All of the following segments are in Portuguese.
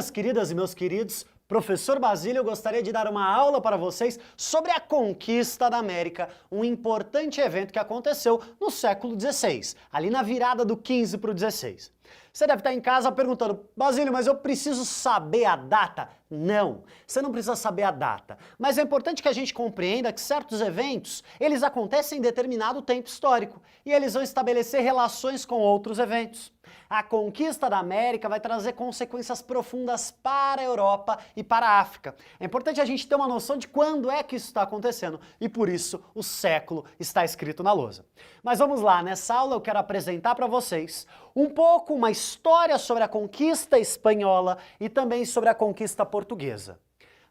minhas queridas e meus queridos, professor Basílio, eu gostaria de dar uma aula para vocês sobre a conquista da América, um importante evento que aconteceu no século XVI, ali na virada do 15 para o 16. Você deve estar em casa perguntando, Basílio, mas eu preciso saber a data? Não, você não precisa saber a data, mas é importante que a gente compreenda que certos eventos, eles acontecem em determinado tempo histórico e eles vão estabelecer relações com outros eventos. A conquista da América vai trazer consequências profundas para a Europa e para a África. É importante a gente ter uma noção de quando é que isso está acontecendo e por isso o século está escrito na lousa. Mas vamos lá, nessa aula eu quero apresentar para vocês um pouco uma história sobre a conquista espanhola e também sobre a conquista portuguesa.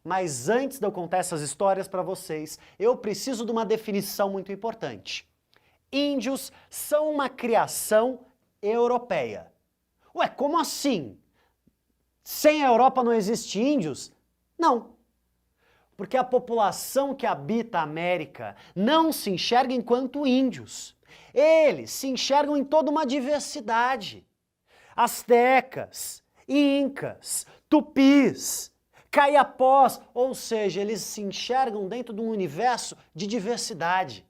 Mas antes de eu contar essas histórias para vocês, eu preciso de uma definição muito importante. Índios são uma criação europeia. Ué, como assim? Sem a Europa não existe índios? Não. Porque a população que habita a América não se enxerga enquanto índios. Eles se enxergam em toda uma diversidade. Astecas, incas, tupis, caiapós, ou seja, eles se enxergam dentro de um universo de diversidade.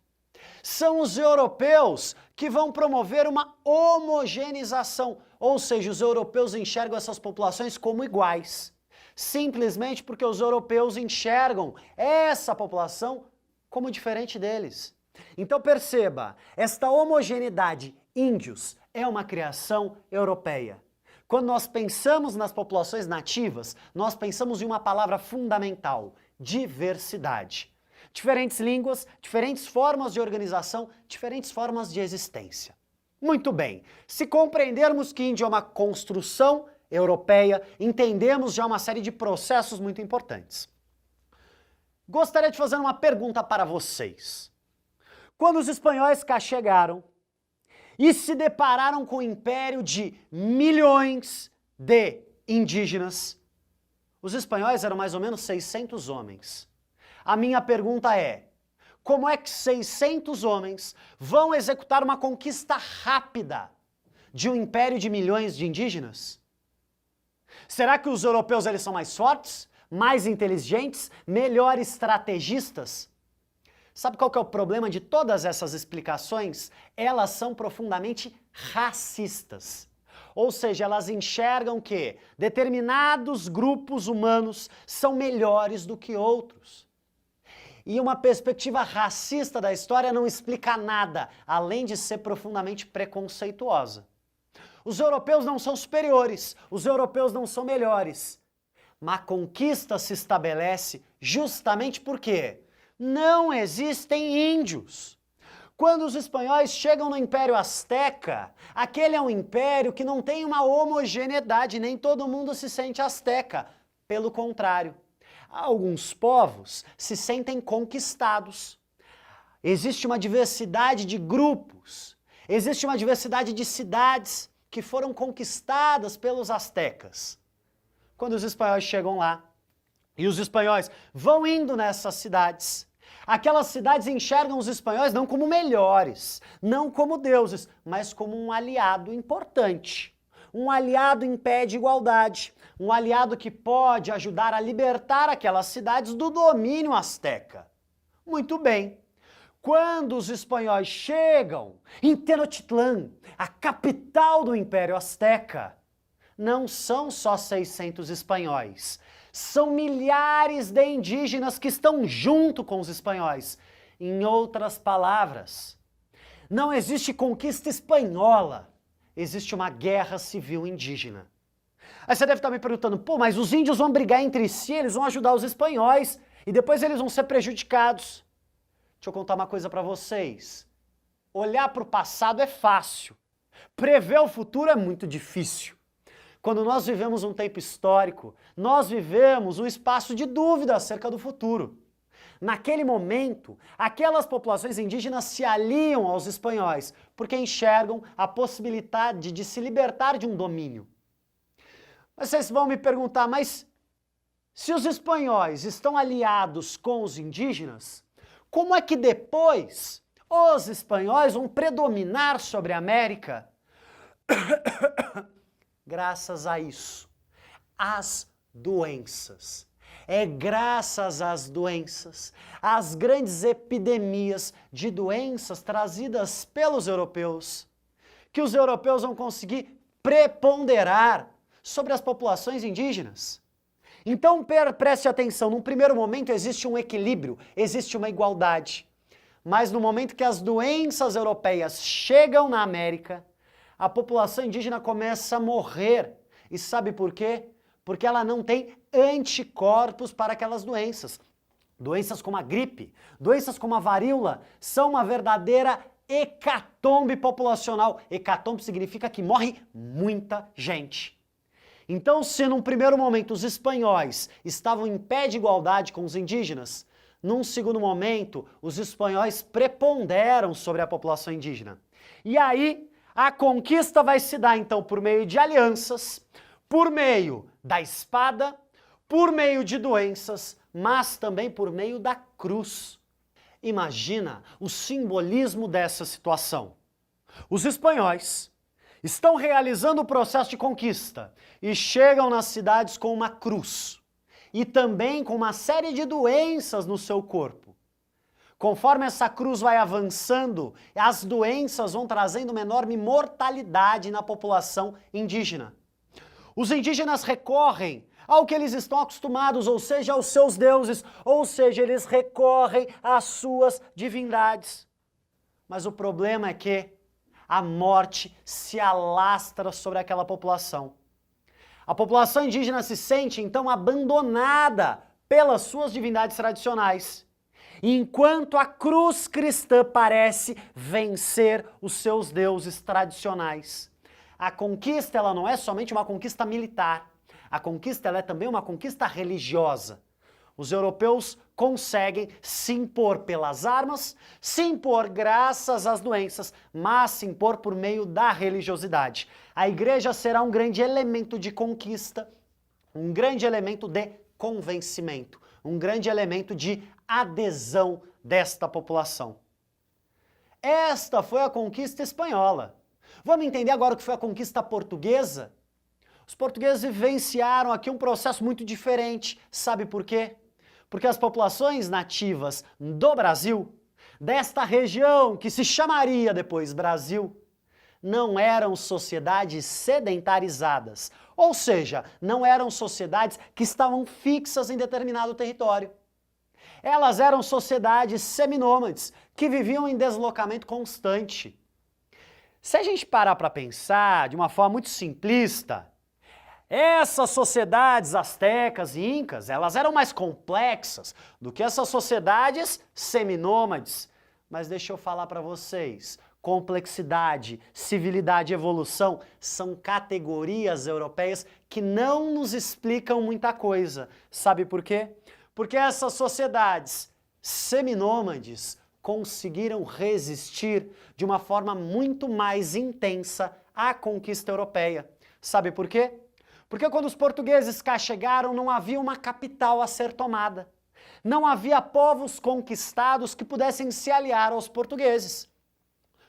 São os europeus que vão promover uma homogeneização, ou seja, os europeus enxergam essas populações como iguais, simplesmente porque os europeus enxergam essa população como diferente deles. Então perceba, esta homogeneidade índios é uma criação europeia. Quando nós pensamos nas populações nativas, nós pensamos em uma palavra fundamental, diversidade. Diferentes línguas, diferentes formas de organização, diferentes formas de existência. Muito bem, se compreendermos que índio é uma construção europeia, entendemos já uma série de processos muito importantes. Gostaria de fazer uma pergunta para vocês. Quando os espanhóis cá chegaram e se depararam com um império de milhões de indígenas, os espanhóis eram mais ou menos 600 homens. A minha pergunta é, como é que 600 homens vão executar uma conquista rápida de um império de milhões de indígenas? Será que os europeus eles são mais fortes, mais inteligentes, melhores estrategistas? Sabe qual que é o problema de todas essas explicações? Elas são profundamente racistas. Ou seja, elas enxergam que determinados grupos humanos são melhores do que outros. E uma perspectiva racista da história não explica nada, além de ser profundamente preconceituosa. Os europeus não são superiores, os europeus não são melhores. Mas a conquista se estabelece justamente porque não existem índios. Quando os espanhóis chegam no Império Azteca, aquele é um império que não tem uma homogeneidade, nem todo mundo se sente azteca. Pelo contrário. Alguns povos se sentem conquistados. Existe uma diversidade de grupos, existe uma diversidade de cidades que foram conquistadas pelos astecas. Quando os espanhóis chegam lá, e os espanhóis vão indo nessas cidades, aquelas cidades enxergam os espanhóis não como melhores, não como deuses, mas como um aliado importante. Um aliado em pé de igualdade, um aliado que pode ajudar a libertar aquelas cidades do domínio asteca. Muito bem, quando os espanhóis chegam em Tenochtitlán, a capital do Império Azteca, não são só 600 espanhóis, são milhares de indígenas que estão junto com os espanhóis. Em outras palavras, não existe conquista espanhola, existe uma guerra civil indígena. Aí você deve estar me perguntando, pô, mas os índios vão brigar entre si, eles vão ajudar os espanhóis e depois eles vão ser prejudicados. Deixa eu contar uma coisa para vocês. Olhar para o passado é fácil, prever o futuro é muito difícil. Quando nós vivemos um tempo histórico, nós vivemos um espaço de dúvida acerca do futuro. Naquele momento, aquelas populações indígenas se aliam aos espanhóis, porque enxergam a possibilidade de se libertar de um domínio. Vocês vão me perguntar, mas se os espanhóis estão aliados com os indígenas, como é que depois os espanhóis vão predominar sobre a América? Graças a isso, as doenças. É graças às doenças, às grandes epidemias de doenças trazidas pelos europeus, que os europeus vão conseguir preponderar sobre as populações indígenas. Então preste atenção, num primeiro momento existe um equilíbrio, existe uma igualdade. Mas no momento que as doenças europeias chegam na América, a população indígena começa a morrer. E sabe por quê? Porque ela não tem anticorpos para aquelas doenças. Doenças como a gripe, doenças como a varíola, são uma verdadeira hecatombe populacional. Hecatombe significa que morre muita gente. Então, se num primeiro momento os espanhóis estavam em pé de igualdade com os indígenas, num segundo momento os espanhóis preponderam sobre a população indígena. E aí, a conquista vai se dar então por meio de alianças, por meio da espada, por meio de doenças, mas também por meio da cruz. Imagina o simbolismo dessa situação. Os espanhóis estão realizando o processo de conquista e chegam nas cidades com uma cruz e também com uma série de doenças no seu corpo. Conforme essa cruz vai avançando, as doenças vão trazendo uma enorme mortalidade na população indígena. Os indígenas recorrem ao que eles estão acostumados, ou seja, aos seus deuses, ou seja, eles recorrem às suas divindades. Mas o problema é que a morte se alastra sobre aquela população. A população indígena se sente, então, abandonada pelas suas divindades tradicionais, enquanto a cruz cristã parece vencer os seus deuses tradicionais. A conquista, ela não é somente uma conquista militar. A conquista, ela é também uma conquista religiosa. Os europeus conseguem se impor pelas armas, se impor graças às doenças, mas se impor por meio da religiosidade. A igreja será um grande elemento de conquista, um grande elemento de convencimento, um grande elemento de adesão desta população. Esta foi a conquista espanhola. Vamos entender agora o que foi a conquista portuguesa? Os portugueses vivenciaram aqui um processo muito diferente. Sabe por quê? Porque as populações nativas do Brasil, desta região que se chamaria depois Brasil, não eram sociedades sedentarizadas, ou seja, não eram sociedades que estavam fixas em determinado território. Elas eram sociedades seminômades, que viviam em deslocamento constante. Se a gente parar para pensar de uma forma muito simplista, essas sociedades astecas e incas, elas eram mais complexas do que essas sociedades seminômades. Mas deixa eu falar para vocês, complexidade, civilidade e evolução são categorias europeias que não nos explicam muita coisa. Sabe por quê? Porque essas sociedades seminômades conseguiram resistir de uma forma muito mais intensa à conquista europeia. Sabe por quê? Porque quando os portugueses cá chegaram, não havia uma capital a ser tomada. Não havia povos conquistados que pudessem se aliar aos portugueses.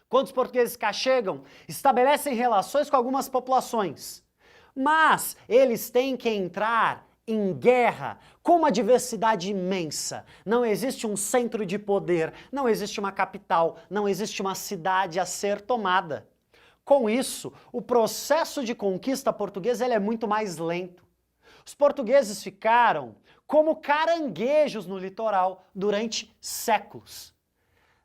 Quando os portugueses cá chegam, estabelecem relações com algumas populações. Mas eles têm que entrar em guerra com uma diversidade imensa. Não existe um centro de poder, não existe uma capital, não existe uma cidade a ser tomada. Com isso, o processo de conquista portuguesa ele é muito mais lento. Os portugueses ficaram como caranguejos no litoral durante séculos.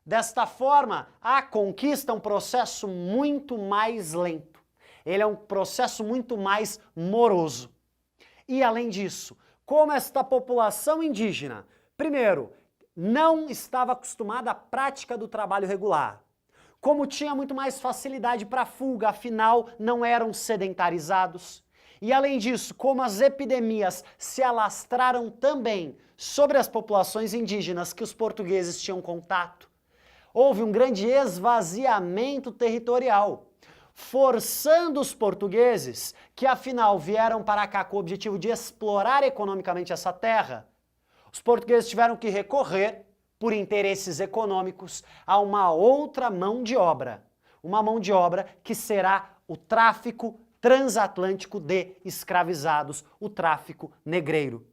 Desta forma, a conquista é um processo muito mais lento. Ele é um processo muito mais moroso. E além disso, como esta população indígena, primeiro, não estava acostumada à prática do trabalho regular, como tinha muito mais facilidade para fuga, afinal não eram sedentarizados. E além disso, como as epidemias se alastraram também sobre as populações indígenas que os portugueses tinham contato, houve um grande esvaziamento territorial, forçando os portugueses, que afinal vieram para cá com o objetivo de explorar economicamente essa terra, os portugueses tiveram que recorrer, por interesses econômicos, a uma outra mão de obra. Uma mão de obra que será o tráfico transatlântico de escravizados, o tráfico negreiro.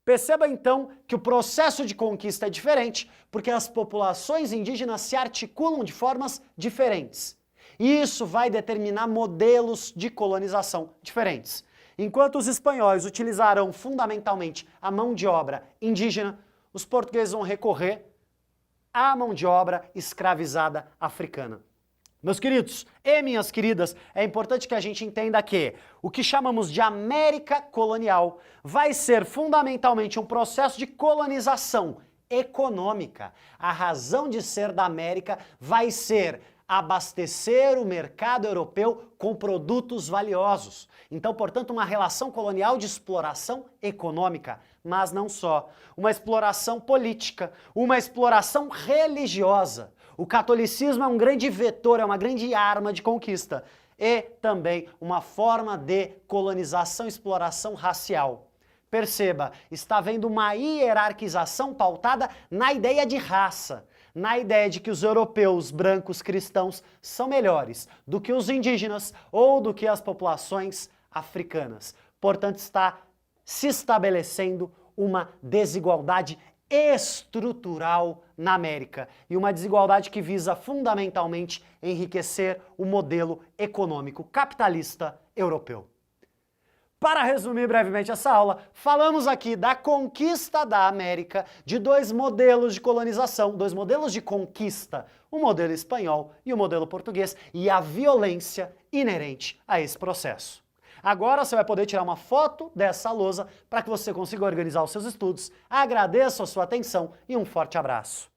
Perceba então que o processo de conquista é diferente, porque as populações indígenas se articulam de formas diferentes. E isso vai determinar modelos de colonização diferentes. Enquanto os espanhóis utilizarão fundamentalmente a mão de obra indígena, os portugueses vão recorrer à mão de obra escravizada africana. Meus queridos e minhas queridas, é importante que a gente entenda que o que chamamos de América colonial vai ser fundamentalmente um processo de colonização econômica. A razão de ser da América vai ser abastecer o mercado europeu com produtos valiosos. Então, portanto, uma relação colonial de exploração econômica, mas não só. Uma exploração política, uma exploração religiosa. O catolicismo é um grande vetor, é uma grande arma de conquista. E também uma forma de colonização e exploração racial. Perceba, está havendo uma hierarquização pautada na ideia de raça, na ideia de que os europeus brancos cristãos são melhores do que os indígenas ou do que as populações africanas. Portanto, está se estabelecendo uma desigualdade estrutural na América e uma desigualdade que visa fundamentalmente enriquecer o modelo econômico capitalista europeu. Para resumir brevemente essa aula, falamos aqui da conquista da América, de dois modelos de colonização, dois modelos de conquista, o modelo espanhol e o modelo português, e a violência inerente a esse processo. Agora você vai poder tirar uma foto dessa lousa para que você consiga organizar os seus estudos. Agradeço a sua atenção e um forte abraço.